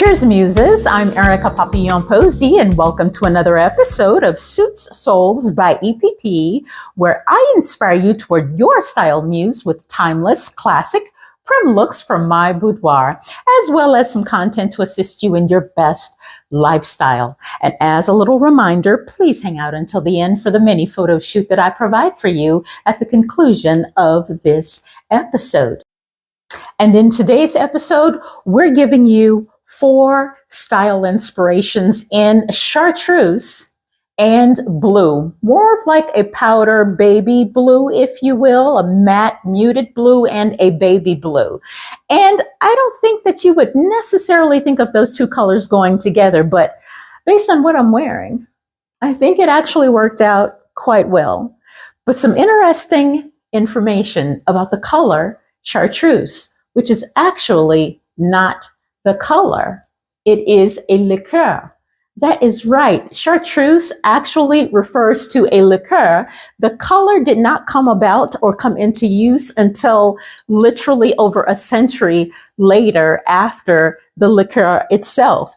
Cheers, Muses. I'm Erica Papillon-Posey, and welcome to another episode of Suits Souls by EPP, where I inspire you toward your style muse with timeless, classic, prim looks from my boudoir, as well as some content to assist you in your best lifestyle. And as a little reminder, please hang out until the end for the mini photo shoot that I provide for you at the conclusion of this episode. And in today's episode, we're giving you 4 style inspirations in Chartreuse and blue, more of like a powder baby blue, if you will, a matte muted blue and a baby blue. And I don't think that you would necessarily think of those two colors going together, but based on what I'm wearing, I think it actually worked out quite well. But some interesting information about the color Chartreuse, which is actually not the color. It is a liqueur. That is right. Chartreuse actually refers to a liqueur. The color did not come about or come into use until literally over a century later after the liqueur itself.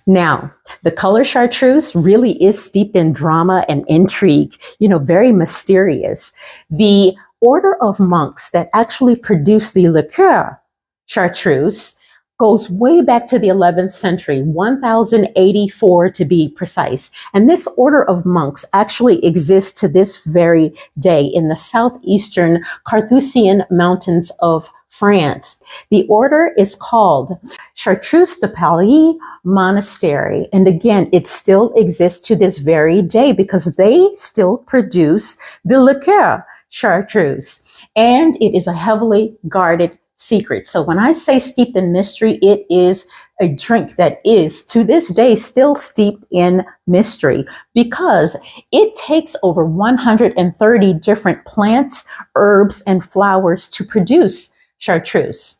Now, the color Chartreuse really is steeped in drama and intrigue, very mysterious. The order of monks that actually produced the liqueur Chartreuse goes way back to the 11th century, 1084 to be precise. And this order of monks actually exists to this very day in the southeastern Carthusian mountains of France. The order is called Chartreuse de Paris Monastery. And again, it still exists to this very day because they still produce the liqueur Chartreuse. And it is a heavily guarded secret. So when I say steeped in mystery, it is a drink that is to this day still steeped in mystery because it takes over 130 different plants, herbs, and flowers to produce Chartreuse.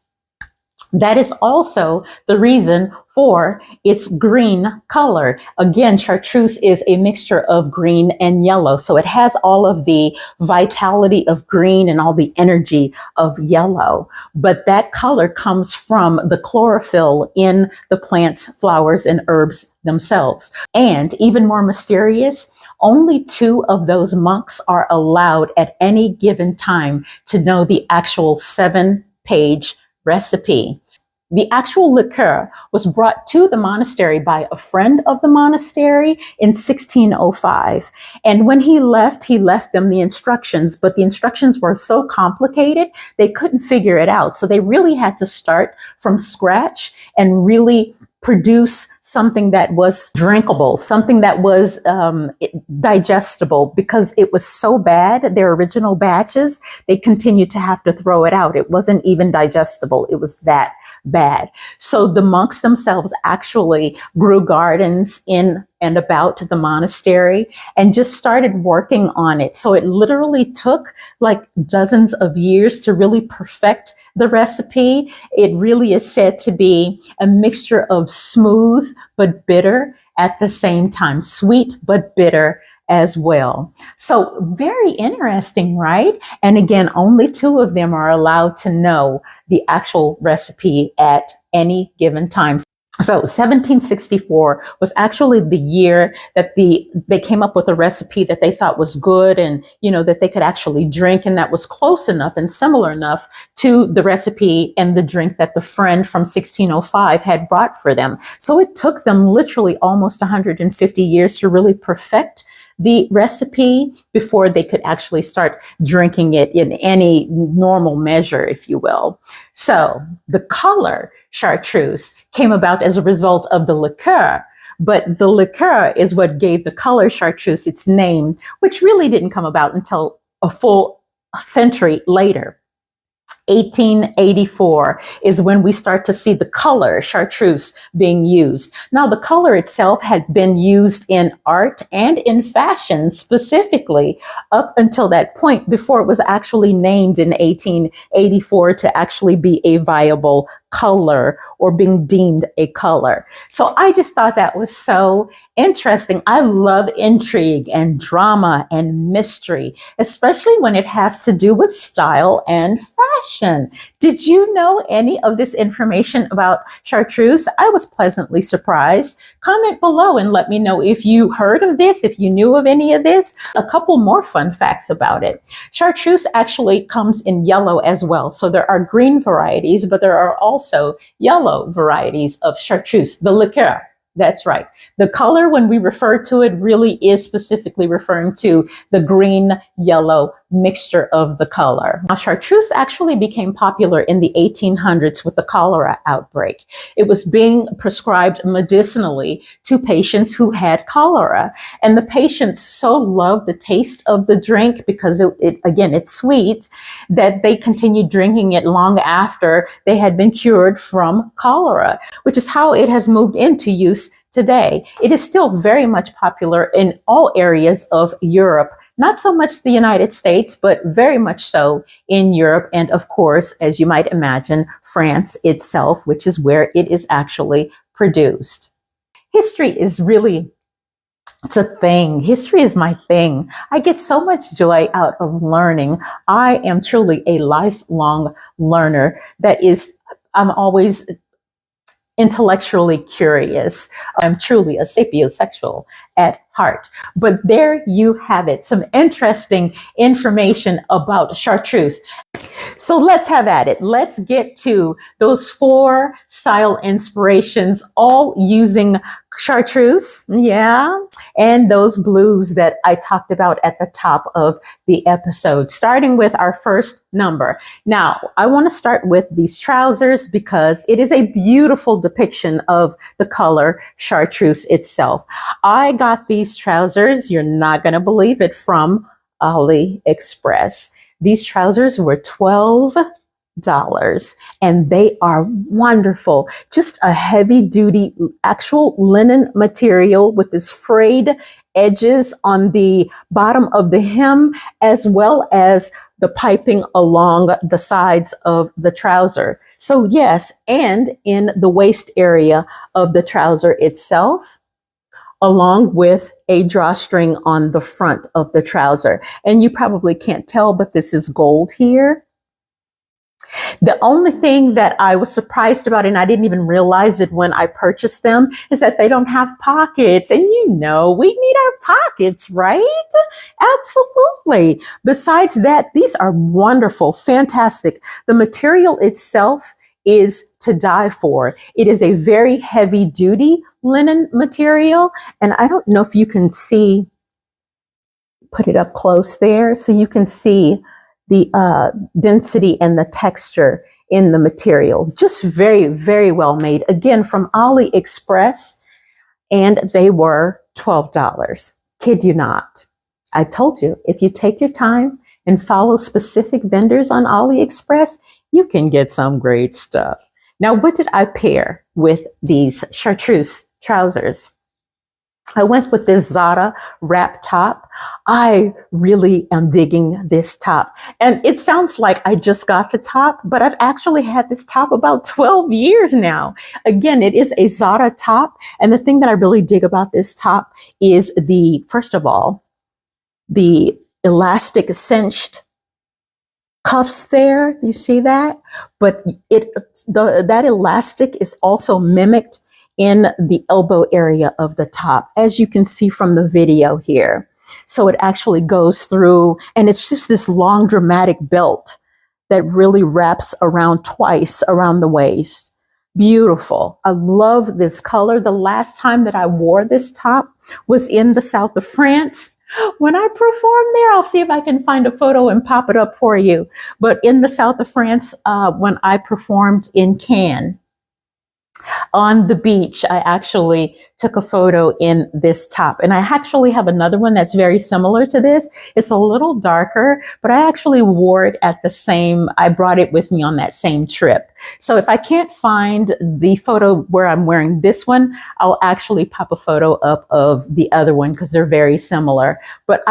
That is also the reason for its green color. Again, Chartreuse is a mixture of green and yellow. So it has all of the vitality of green and all the energy of yellow. But that color comes from the chlorophyll in the plants, flowers, and herbs themselves. And even more mysterious, only 2 of those monks are allowed at any given time to know the actual 7-page recipe. The actual liqueur was brought to the monastery by a friend of the monastery in 1605. And when he left them the instructions, but the instructions were so complicated, they couldn't figure it out. So they really had to start from scratch and really produce something that was drinkable, something that was digestible, because it was so bad, their original batches, they continued to have to throw it out. It wasn't even digestible. It was that bad. So the monks themselves actually grew gardens in and about the monastery and just started working on it. So it literally took like dozens of years to really perfect the recipe. It really is said to be a mixture of smooth but bitter at the same time, sweet but bitter as well. So very interesting, right? And again, only 2 of them are allowed to know the actual recipe at any given time. So 1764 was actually the year that they came up with a recipe that they thought was good and, that they could actually drink, and that was close enough and similar enough to the recipe and the drink that the friend from 1605 had brought for them. So it took them literally almost 150 years to really perfect the recipe before they could actually start drinking it in any normal measure, if you will. So the color Chartreuse came about as a result of the liqueur, but the liqueur is what gave the color Chartreuse its name, which really didn't come about until a full century later. 1884 is when we start to see the color Chartreuse being used. Now, the color itself had been used in art and in fashion specifically up until that point before it was actually named in 1884 to actually be a viable color or being deemed a color. So I just thought that was so interesting. I love intrigue and drama and mystery, especially when it has to do with style and fashion. Did you know any of this information about Chartreuse? I was pleasantly surprised. Comment below and let me know if you heard of this, if you knew of any of this. A couple more fun facts about it. Chartreuse actually comes in yellow as well. So there are green varieties, but there are also yellow varieties of Chartreuse, the liqueur. That's right. The color, when we refer to it, really is specifically referring to the green-yellow mixture of the color. Now, Chartreuse actually became popular in the 1800s with the cholera outbreak. It was being prescribed medicinally to patients who had cholera. And the patients so loved the taste of the drink because again, it's sweet, that they continued drinking it long after they had been cured from cholera, which is how it has moved into use today. It is still very much popular in all areas of Europe. Not so much the United States, but very much so in Europe. And of course, as you might imagine, France itself, which is where it is actually produced. History is really, it's a thing. History is my thing. I get so much joy out of learning. I am truly a lifelong learner. I'm always intellectually curious. I'm truly a sapiosexual at heart. But there you have it, some interesting information about Chartreuse. So let's have at it. Let's get to those 4 style inspirations, all using Chartreuse, yeah, and those blues that I talked about at the top of the episode, starting with our first number. Now, I want to start with these trousers because it is a beautiful depiction of the color Chartreuse itself. I got these trousers, you're not going to believe it, from AliExpress. These trousers were $12 and they are wonderful. Just a heavy duty actual linen material with this frayed edges on the bottom of the hem, as well as the piping along the sides of the trouser. So yes, and in the waist area of the trouser itself, along with a drawstring on the front of the trouser. And you probably can't tell, but this is gold here. The only thing that I was surprised about, and I didn't even realize it when I purchased them, is that they don't have pockets. And you know, we need our pockets, right? Absolutely. Besides that, these are wonderful, fantastic. The material itself is to die for. It is a very heavy duty linen material. And I don't know if you can see, put it up close there so you can see the density and the texture in the material. Just very, very well made. Again, from AliExpress, and they were $12. Kid you not. I told you, if you take your time and follow specific vendors on AliExpress, you can get some great stuff. Now, what did I pair with these Chartreuse trousers? I went with this Zara wrap top. I really am digging this top. And it sounds like I just got the top, but I've actually had this top about 12 years now. Again, it is a Zara top. And the thing that I really dig about this top is first of all, the elastic cinched cuffs there. You see that? But that elastic is also mimicked in the elbow area of the top, as you can see from the video here. So it actually goes through, and it's just this long dramatic belt that really wraps around twice around the waist. Beautiful. I love this color. The last time that I wore this top was in the south of France. When I performed there, I'll see if I can find a photo and pop it up for you. But in the south of France, when I performed in Cannes, on the beach, I actually took a photo in this top. And I actually have another one that's very similar to this. It's a little darker, but I actually wore it at the same, I brought it with me on that same trip. So if I can't find the photo where I'm wearing this one, I'll actually pop a photo up of the other one because they're very similar. But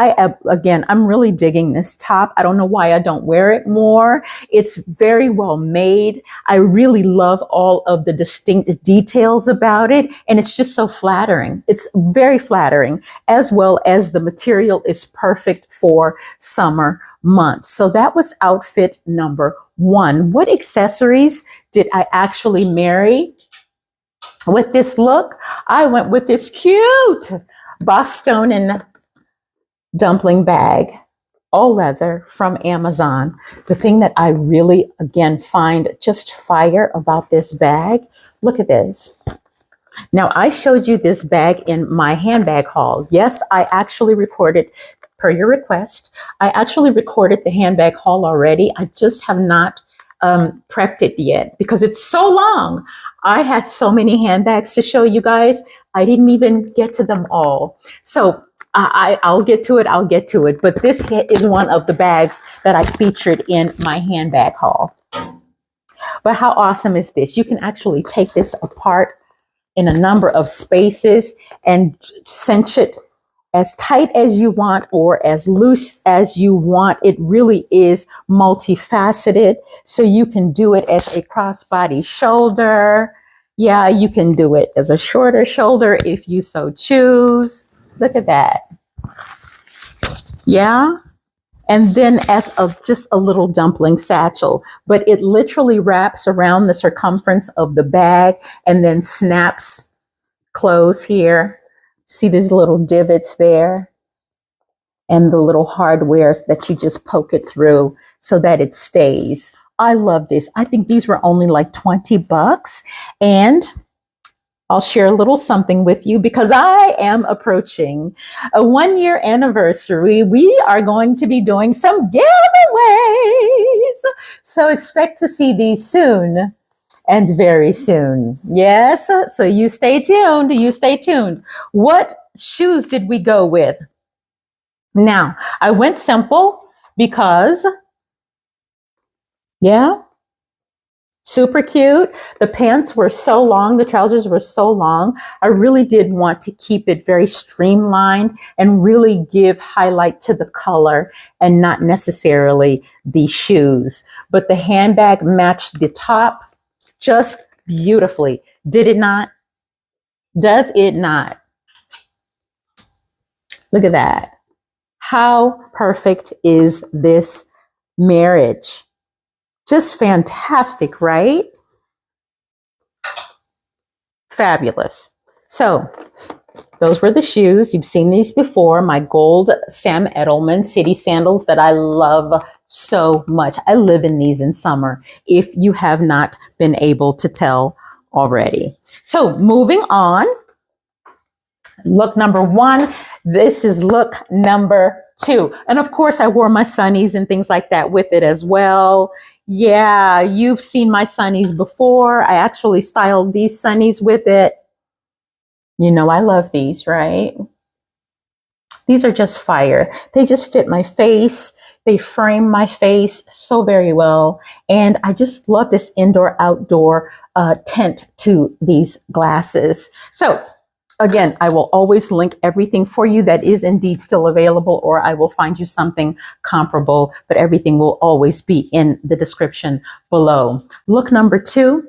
again, I'm really digging this top. I don't know why I don't wear it more. It's very well made. I really love all of the distinct details about it. And it's just so flattering. It's very flattering, as well as the material is perfect for summer months. So that was outfit number one. What accessories did I actually marry with this look? I went with this cute Boston dumpling bag, all leather from Amazon. The thing that I really, again, find just fire about this bag, look at this. Now, I showed you this bag in my handbag haul. Yes, I actually recorded, per your request, I actually recorded the handbag haul already. I just have not prepped it yet because it's so long. I had so many handbags to show you guys. I didn't even get to them all. So I'll get to it. I'll get to it. But this is one of the bags that I featured in my handbag haul. But how awesome is this? You can actually take this apart in a number of spaces and cinch it as tight as you want or as loose as you want. It really is multifaceted. So you can do it as a crossbody shoulder. Yeah, you can do it as a shorter shoulder if you so choose. Look at that. Yeah. And then as just a little dumpling satchel, but it literally wraps around the circumference of the bag and then snaps close here. See these little divots there and the little hardware that you just poke it through so that it stays. I love this. I think these were only like 20 bucks. And I'll share a little something with you because I am approaching a 1-year anniversary. We are going to be doing some giveaways. So expect to see these soon and very soon. Yes. So you stay tuned. You stay tuned. What shoes did we go with? Now, I went simple because, yeah. Super cute. The pants were so long. The trousers were so long. I really did want to keep it very streamlined and really give highlight to the color and not necessarily the shoes. But the handbag matched the top just beautifully. Did it not? Does it not? Look at that. How perfect is this marriage? Just fantastic, right? Fabulous. So those were the shoes. You've seen these before. My gold Sam Edelman city sandals that I love so much. I live in these in summer, if you have not been able to tell already. So moving on. Look number one. This is look number two. And of course, I wore my sunnies and things like that with it as well. Yeah, you've seen my sunnies before. I actually styled these sunnies with it. You know, I love these, right? These are just fire. They just fit my face. They frame my face so very well. And I just love this indoor-outdoor tint to these glasses. So again, I will always link everything for you that is indeed still available, or I will find you something comparable, but everything will always be in the description below. Look number two,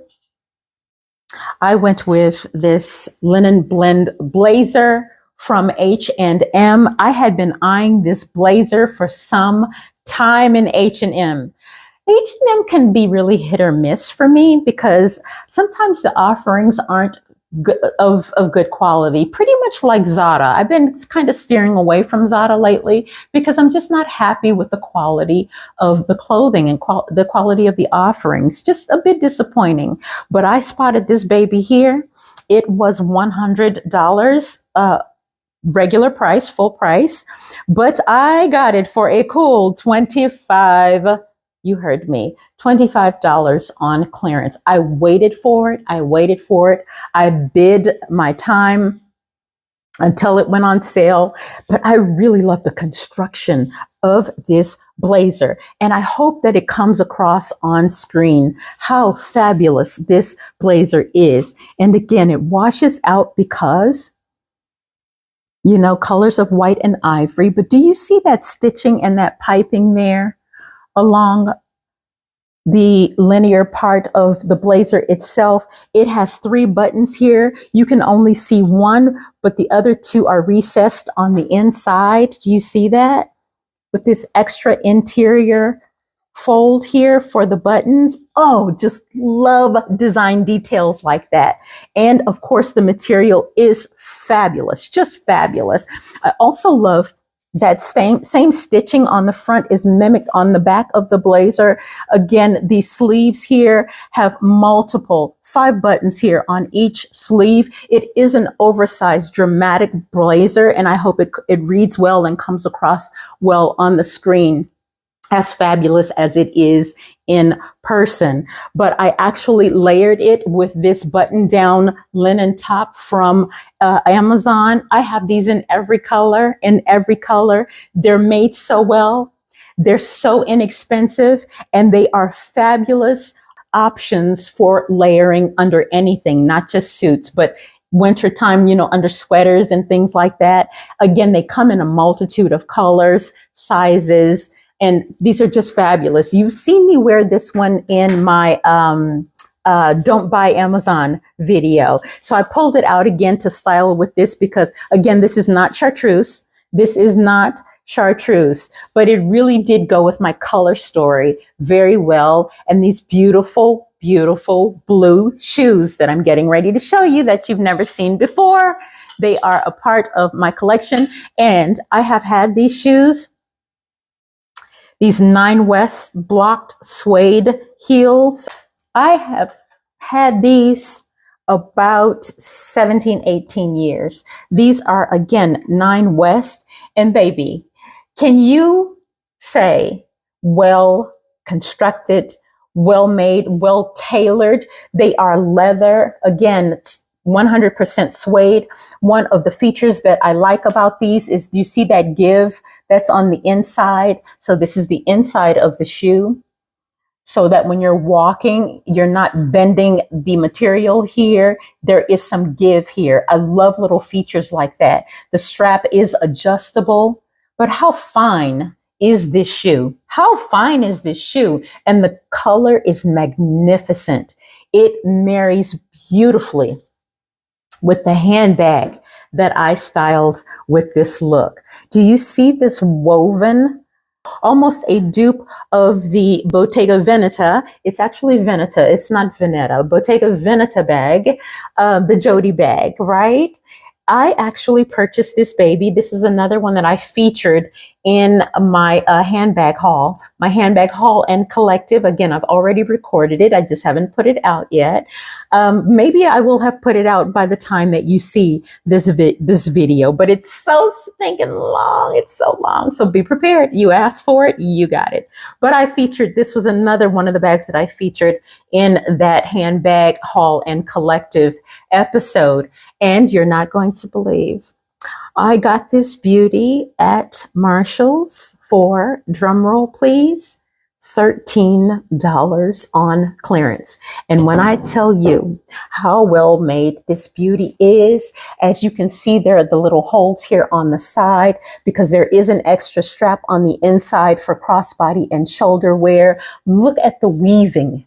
I went with this linen blend blazer from H&M. I had been eyeing this blazer for some time in H&M. H&M can be really hit or miss for me because sometimes the offerings aren't of good quality, pretty much like Zara. I've been kind of steering away from Zara lately because I'm just not happy with the quality of the clothing and the quality of the offerings. Just a bit disappointing. But I spotted this baby here. It was $100, regular price, full price, but I got it for a cool $25. You heard me, $25 on clearance. I waited for it. I bid my time. until it went on sale. But I really love the construction of this blazer, and I hope that it comes across on screen how fabulous this blazer is. And again, it washes out because, you know, colors of white and ivory. But do you see that stitching and that piping there along the linear part of the blazer itself? It has 3 buttons here. You can only see one, but the other 2 are recessed on the inside. Do you see that? With this extra interior fold here for the buttons. Oh, just love design details like that. And of course, the material is fabulous, just fabulous. I also love that same stitching on the front is mimicked on the back of the blazer. Again, these sleeves here have multiple 5 buttons here on each sleeve. It is an oversized, dramatic blazer, and I hope it reads well and comes across well on the screen, as fabulous as it is in person. But I actually layered it with this button down linen top from Amazon. I have these in every color, They're made so well. They're so inexpensive, and they are fabulous options for layering under anything, not just suits, but wintertime, you know, under sweaters and things like that. Again, they come in a multitude of colors, sizes, and these are just fabulous. You've seen me wear this one in my Don't Buy Amazon video. So I pulled it out again to style with this because, again, this is not Chartreuse. This is not Chartreuse, but it really did go with my color story very well. And these beautiful, beautiful blue shoes that I'm getting ready to show you that you've never seen before. They are a part of my collection. And I have had these shoes, these 9 West blocked suede heels. I have had these about 17, 18 years. These are, again, 9 West. And baby, can you say well constructed, well made, well tailored? They are leather. Again, 100% suede. One of the features that I like about these is, do you see that give that's on the inside? So this is the inside of the shoe, so that when you're walking, you're not bending the material here. There is some give here. I love little features like that. The strap is adjustable, but how fine is this shoe? How fine is this shoe? And the color is magnificent. It marries beautifully with the handbag that I styled with this look. Do you see this woven? Almost a dupe of the Bottega Veneta. It's actually Veneta. It's not Veneta. Bottega Veneta bag, the Jody bag, right? I actually purchased this baby. This is another one that I featured in my handbag haul, and collective. Again, I've already recorded it. I just haven't put it out yet. Maybe I will have put it out by the time that you see this video, but it's so stinking long. It's so long. So be prepared. You asked for it, you got it. But I featured, this was another one of the bags that I featured in that handbag haul and collective episode. And you're not going to believe, I got this beauty at Marshall's for, drumroll please, $13 on clearance. And when I tell you how well made this beauty is, as you can see, there are the little holes here on the side because there is an extra strap on the inside for crossbody and shoulder wear. Look at the weaving.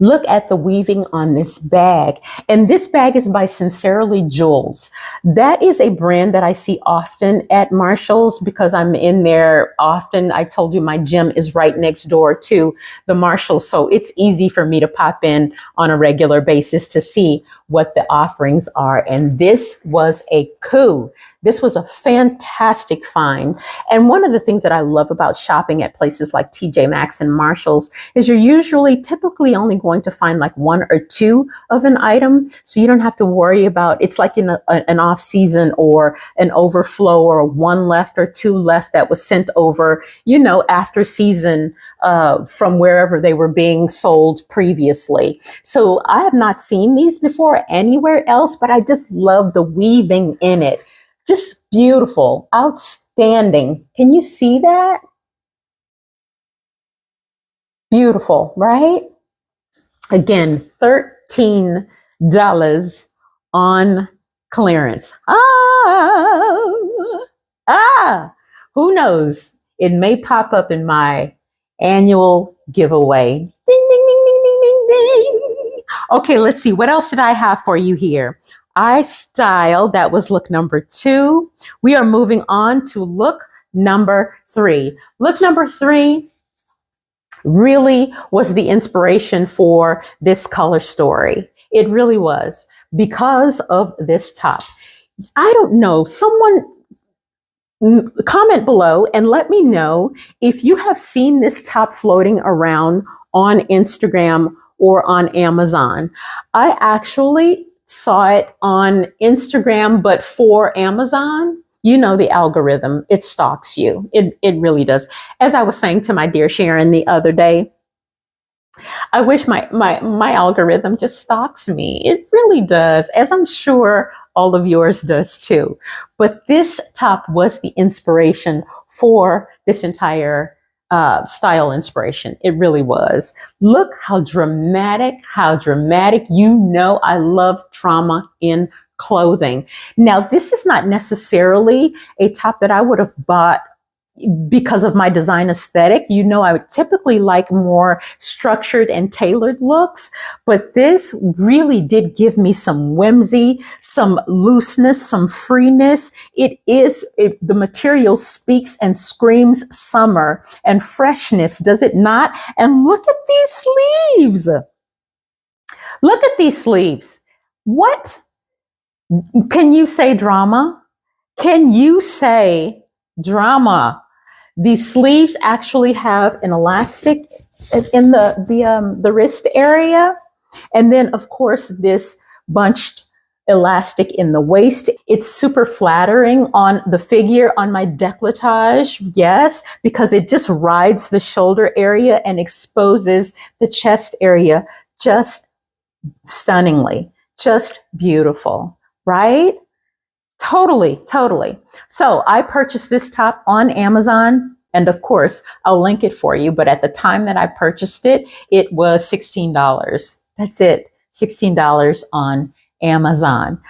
Look at the weaving on this bag. And this bag is by Sincerely Jules. That is a brand that I see often at Marshall's because I'm in there often. I told you my gym is right next door to the Marshall's, so it's easy for me to pop in on a regular basis to see what the offerings are. And this was a coup. This was a fantastic find. And one of the things that I love about shopping at places like TJ Maxx and Marshalls is you're usually typically only going to find like one or two of an item. So you don't have to worry about, it's like in an off season or an overflow or one left or two left that was sent over, after season from wherever they were being sold previously. So I have not seen these before anywhere else, but I just love the weaving in it. Just beautiful, outstanding. Can you see that? Beautiful, right? Again, $13 on clearance. Who knows? It may pop up in my annual giveaway. Ding, ding, ding, ding, ding, ding, ding. Okay, let's see. What else did I have for you here? I styled, that was look number 2. We are moving on to look number 3. Look number 3 really was the inspiration for this color story. It really was because of this top. I don't know, someone comment below and let me know if you have seen this top floating around on Instagram or on Amazon. I actually saw it on Instagram, but for Amazon, the algorithm, it stalks you. It really does. As I was saying to my dear Sharon the other day, I wish my algorithm just stalks me. It really does, as I'm sure all of yours does too. But this top was the inspiration for this entire style inspiration. It really was. Look how dramatic, I love drama in clothing. Now, this is not necessarily a top that I would have bought because of my design aesthetic. I would typically like more structured and tailored looks, but this really did give me some whimsy, some looseness, some freeness. The material speaks and screams summer and freshness, does it not? And look at these sleeves. Look at these sleeves. What? Can you say drama? Can you say drama? The sleeves actually have an elastic in the wrist area. And then, of course, this bunched elastic in the waist. It's super flattering on the figure, on my décolletage, yes, because it just rides the shoulder area and exposes the chest area just stunningly, just beautiful, right? Totally. So I purchased this top on Amazon, and of course, I'll link it for you. But at the time that I purchased it, it was $16. That's it, $16 on Amazon.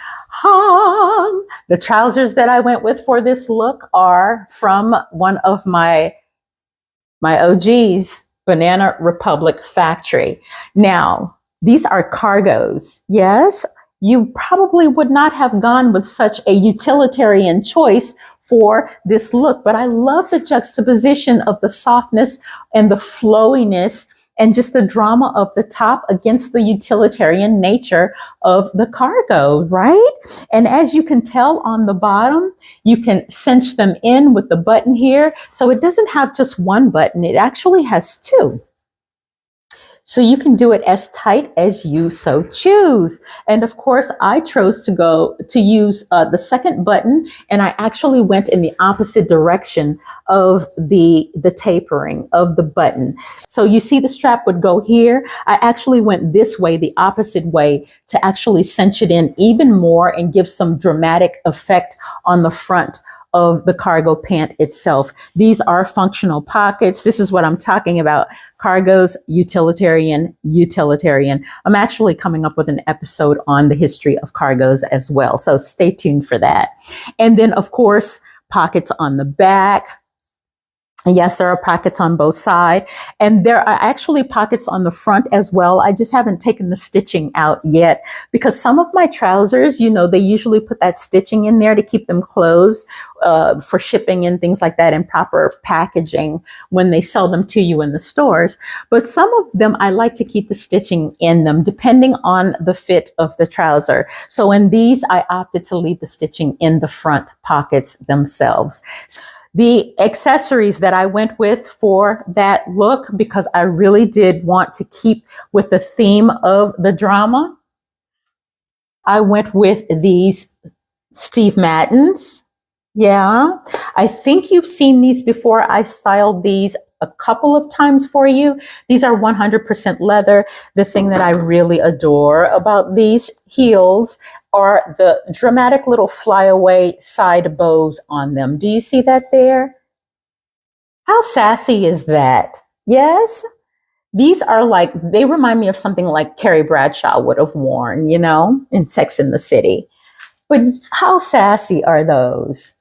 The trousers that I went with for this look are from one of my OGs, Banana Republic Factory. Now, these are cargos, yes. You probably would not have gone with such a utilitarian choice for this look, but I love the juxtaposition of the softness and the flowiness and just the drama of the top against the utilitarian nature of the cargo, right? And as you can tell on the bottom, you can cinch them in with the button here. So it doesn't have just one button, it actually has two. So you can do it as tight as you so choose. And of course, I chose to use the second button, and I actually went in the opposite direction of the tapering of the button. So you see the strap would go here. I actually went this way, the opposite way, to actually cinch it in even more and give some dramatic effect on the front of the cargo pant itself. These are functional pockets. This is what I'm talking about. Cargos, utilitarian. I'm actually coming up with an episode on the history of cargos as well. So stay tuned for that. And then, of course, pockets on the back. Yes, there are pockets on both sides, and there are actually pockets on the front as well. I just haven't taken the stitching out yet because some of my trousers, you know, they usually put that stitching in there to keep them closed for shipping and things like that, and proper packaging when they sell them to you in the stores. But some of them, I like to keep the stitching in them depending on the fit of the trouser. So in these, I opted to leave the stitching in the front pockets themselves. The accessories that I went with for that look, because I really did want to keep with the theme of the drama, I went with these Steve Maddens. Yeah, I think you've seen these before. I styled these a couple of times for you. These are 100% leather. The thing that I really adore about these heels are the dramatic little flyaway side bows on them. Do you see that there? How sassy is that? Yes? These are like, they remind me of something like Carrie Bradshaw would have worn, you know, in Sex and the City. But how sassy are those?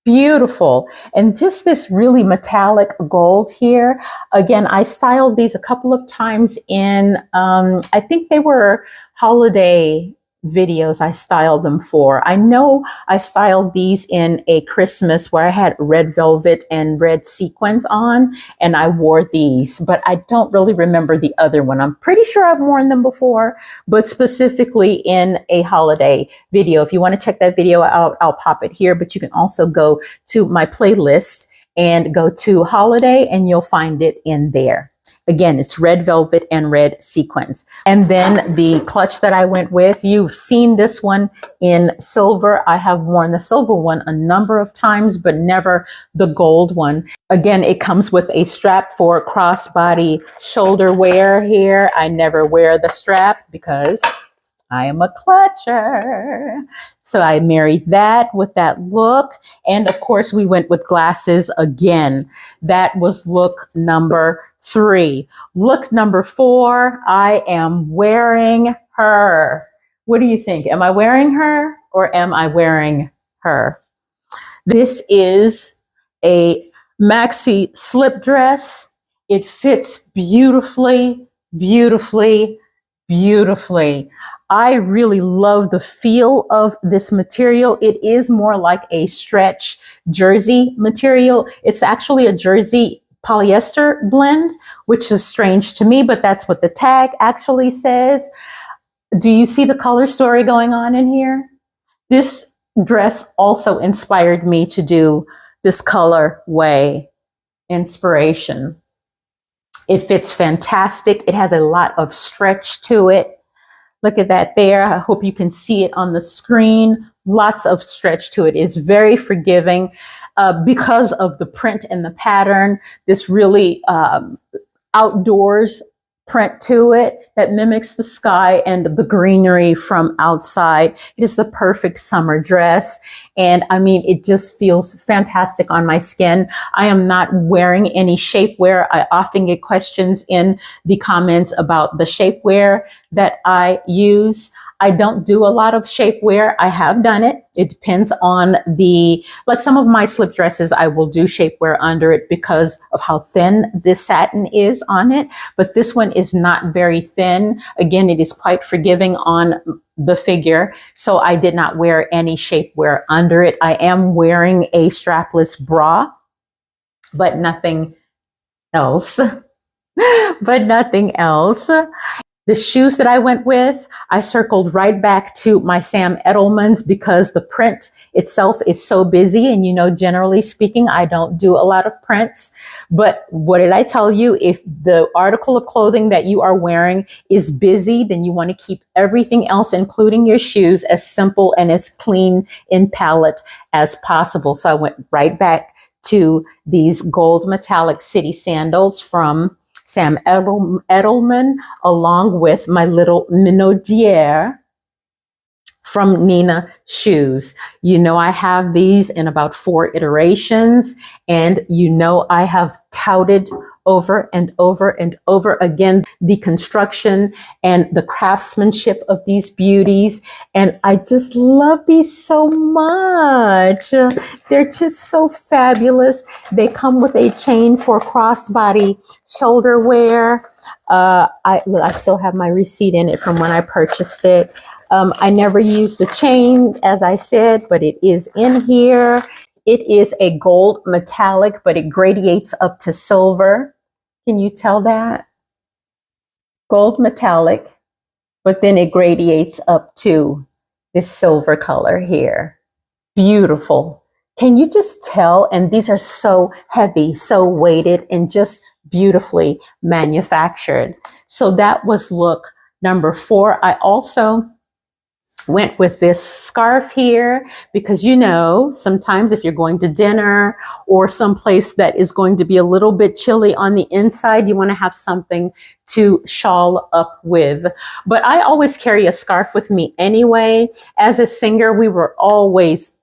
Beautiful. And just this really metallic gold here. Again, I styled these a couple of times in, I think they were holiday videos I styled them for. I know I styled these in a Christmas where I had red velvet and red sequins on, and I wore these, but I don't really remember the other one. I'm pretty sure I've worn them before, but specifically in a holiday video. If you want to check that video out, I'll pop it here, but you can also go to my playlist and go to holiday and you'll find it in there. Again, it's red velvet and red sequins. And then the clutch that I went with, you've seen this one in silver. I have worn the silver one a number of times, but never the gold one. Again, it comes with a strap for crossbody shoulder wear here. I never wear the strap because I am a clutcher. So I married that with that look. And of course, we went with glasses again. That was look number 3. Look number 4, I am wearing her. What do you think? Am I wearing her or am I wearing her? This is a maxi slip dress. It fits beautifully, beautifully, beautifully. I really love the feel of this material. It is more like a stretch jersey material. It's actually a jersey polyester blend, which is strange to me, but that's what the tag actually says. Do you see the color story going on in here? This dress also inspired me to do this colorway inspiration. It fits fantastic. It has a lot of stretch to it. Look at that there. I hope you can see it on the screen. Lots of stretch to it. It's very forgiving because of the print and the pattern. This really outdoors print to it that mimics the sky and the greenery from outside. It is the perfect summer dress. And I mean, it just feels fantastic on my skin. I am not wearing any shapewear. I often get questions in the comments about the shapewear that I use. I don't do a lot of shapewear. I have done it. It depends on like some of my slip dresses, I will do shapewear under it because of how thin this satin is on it. But this one is not very thin. Again, it is quite forgiving on the figure. So I did not wear any shapewear under it. I am wearing a strapless bra, but nothing else. But nothing else. The shoes that I went with, I circled right back to my Sam Edelman's because the print itself is so busy. And you know, generally speaking, I don't do a lot of prints. But what did I tell you? If the article of clothing that you are wearing is busy, then you want to keep everything else, including your shoes, as simple and as clean in palette as possible. So I went right back to these gold metallic city sandals from Sam Edelman, along with my little Minaudière from Nina Shoes. You know, I have these in about 4 iterations, and you know, I have touted over and over and over again, the construction and the craftsmanship of these beauties. And I just love these so much. They're just so fabulous. They come with a chain for crossbody shoulder wear. I still have my receipt in it from when I purchased it. I never used the chain, as I said, but it is in here. It is a gold metallic, but it gradiates up to silver. Can you tell that? Gold metallic, but then it gradiates up to this silver color here. Beautiful. Can you just tell? And these are so heavy, so weighted, and just beautifully manufactured. So that was look number 4. I also went with this scarf here because, you know, sometimes if you're going to dinner or someplace that is going to be a little bit chilly on the inside, you want to have something to shawl up with. But I always carry a scarf with me anyway. As a singer, we were always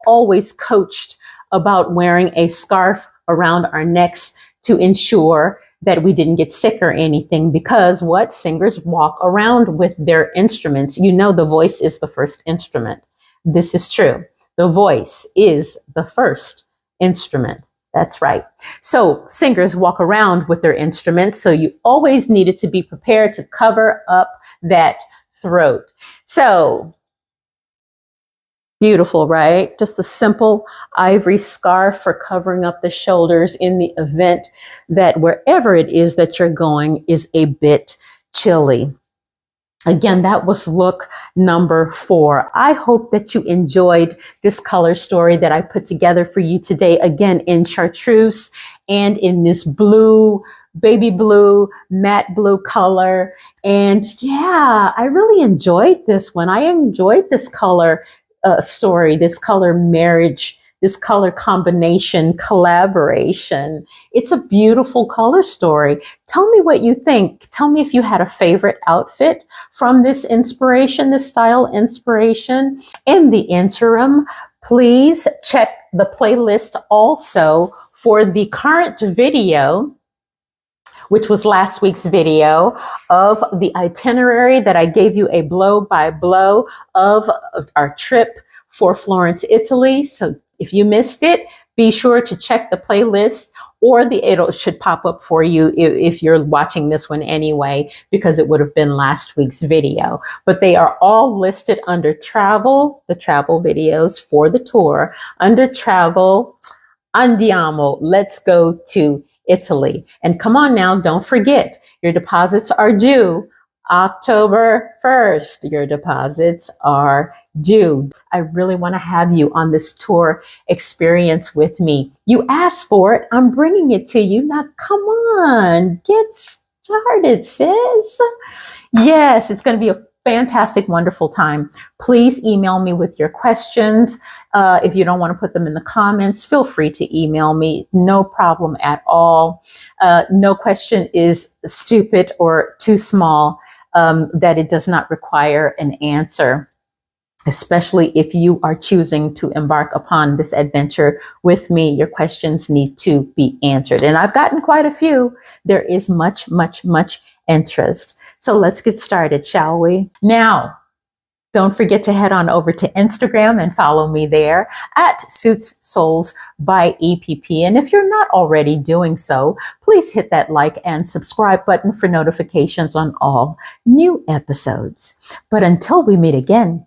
coached about wearing a scarf around our necks to ensure that we didn't get sick or anything, because what singers walk around with their instruments. You know, the voice is the first instrument. This is true. The voice is the first instrument. That's right. So singers walk around with their instruments. So you always needed to be prepared to cover up that throat. So beautiful, right? Just a simple ivory scarf for covering up the shoulders in the event that wherever it is that you're going is a bit chilly. Again, that was look number 4. I hope that you enjoyed this color story that I put together for you today. Again, in chartreuse and in this blue, baby blue, matte blue color. And yeah, I really enjoyed this one. I enjoyed this color story, this color marriage, this color combination, collaboration. It's a beautiful color story. Tell me what you think. Tell me if you had a favorite outfit from this inspiration, this style inspiration. In the interim, please check the playlist also for the current video, which was last week's video of the itinerary that I gave you, a blow by blow of our trip for Florence, Italy. So if you missed it, be sure to check the playlist, or it should pop up for you if you're watching this one anyway, because it would have been last week's video. But they are all listed under travel, the travel videos for the tour, under travel, andiamo, let's go to Italy. And come on now, don't forget, your deposits are due October 1st. Your deposits are due. I really want to have you on this tour experience with me. You asked for it. I'm bringing it to you. Now, come on, get started, sis. Yes, it's going to be a fantastic, wonderful time. Please email me with your questions. If you don't want to put them in the comments, feel free to email me. No problem at all. No question is stupid or too small that it does not require an answer, especially if you are choosing to embark upon this adventure with me. Your questions need to be answered. And I've gotten quite a few. There is much, much, much interest. So let's get started, shall we? Now, don't forget to head on over to Instagram and follow me there at Suits Souls by EPP. And if you're not already doing so, please hit that like and subscribe button for notifications on all new episodes. But until we meet again,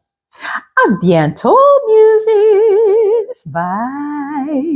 a bientôt, Muses. Bye.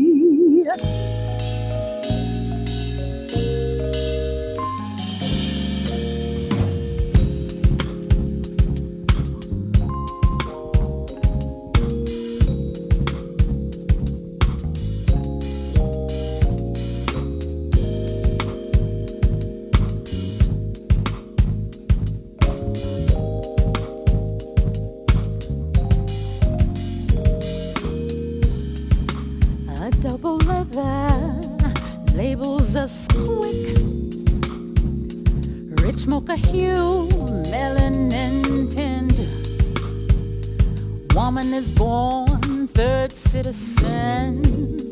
Double leather labels us quick. Rich mocha hue, melanin tint. Woman is born, third citizen.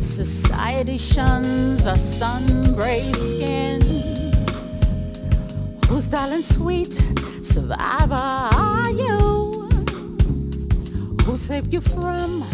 Society society shuns a sun-braced skin. Whose darling sweet survivor are you? Who saved you from